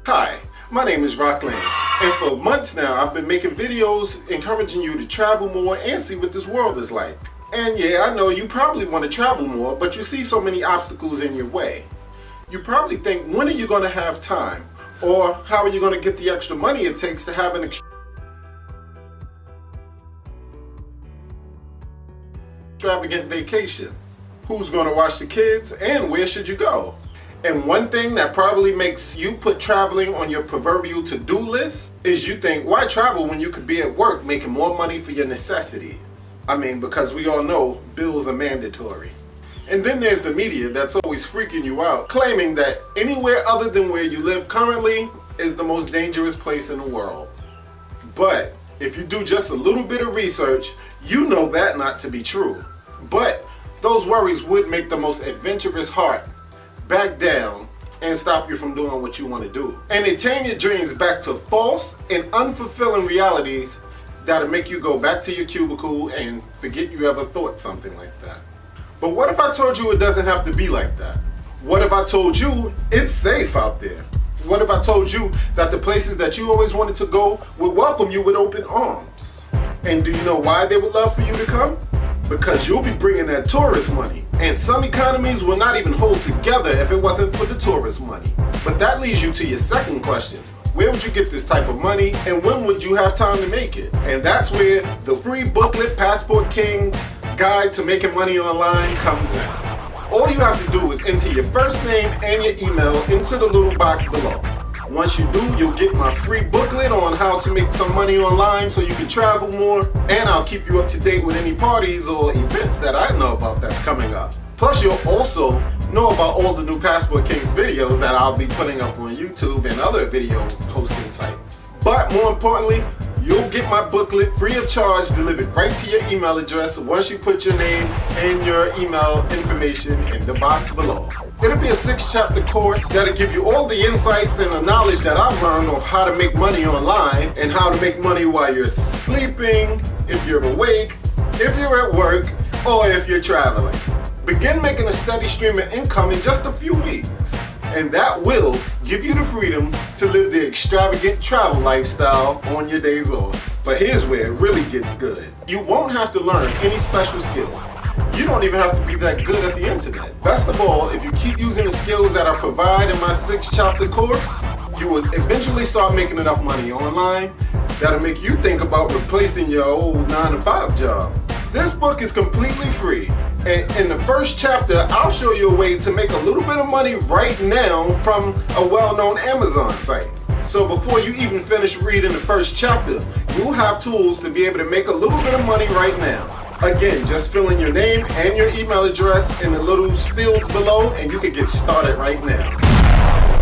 Hi, my name is Rockland, and for months now I've been making videos encouraging you to travel more and see what this world is like. And yeah, I know you probably want to travel more, but you see so many obstacles in your way. You probably think, when are you going to have time? Or how are you going to get the extra money it takes to have an extravagant vacation? Who's going to watch the kids, and where should you go? And one thing that probably makes you put traveling on your proverbial to-do list is you think, why travel when you could be at work making more money for your necessities? I mean, because we all know bills are mandatory. And then there's the media that's always freaking you out, claiming that anywhere other than where you live currently is the most dangerous place in the world. But if you do just a little bit of research, you know that not to be true. But those worries would make the most adventurous heart back down and stop you from doing what you want to do. And they tame your dreams back to false and unfulfilling realities that'll make you go back to your cubicle and forget you ever thought something like that. But what if I told you it doesn't have to be like that? What if I told you it's safe out there? What if I told you that the places that you always wanted to go would welcome you with open arms? And do you know why they would love for you to come? Because you'll be bringing that tourist money. And some economies will not even hold together if it wasn't for the tourist money. But that leads you to your second question. Where would you get this type of money, and when would you have time to make it? And that's where the free booklet, Passport King's Guide to Making Money Online, comes in. All you have to do is enter your first name and your email into the little box below. Once you do, you'll get my free booklet on how to make some money online so you can travel more, and I'll keep you up to date with any parties or events that I know about that's coming up. Plus, you'll also know about all the new Passport Kings videos that I'll be putting up on YouTube and other video posting sites. But more importantly, you'll get my booklet free of charge delivered right to your email address once you put your name and your email information in the box below. It'll be a 6-chapter course that'll give you all the insights and the knowledge that I've learned of how to make money online and how to make money while you're sleeping, if you're awake, if you're at work, or if you're traveling. Begin making a steady stream of income in just a few weeks. And that will give you the freedom to live the extravagant travel lifestyle on your days off. But here's where it really gets good. You won't have to learn any special skills. You don't even have to be that good at the internet. Best of all, if you keep using the skills that I provide in my 6-chapter course, you will eventually start making enough money online that'll make you think about replacing your old 9-to-5 job. This book is completely free, and in the first chapter, I'll show you a way to make a little bit of money right now from a well-known Amazon site. So before you even finish reading the first chapter, you'll have tools to be able to make a little bit of money right now. Again, just fill in your name and your email address in the little fields below, and you can get started right now.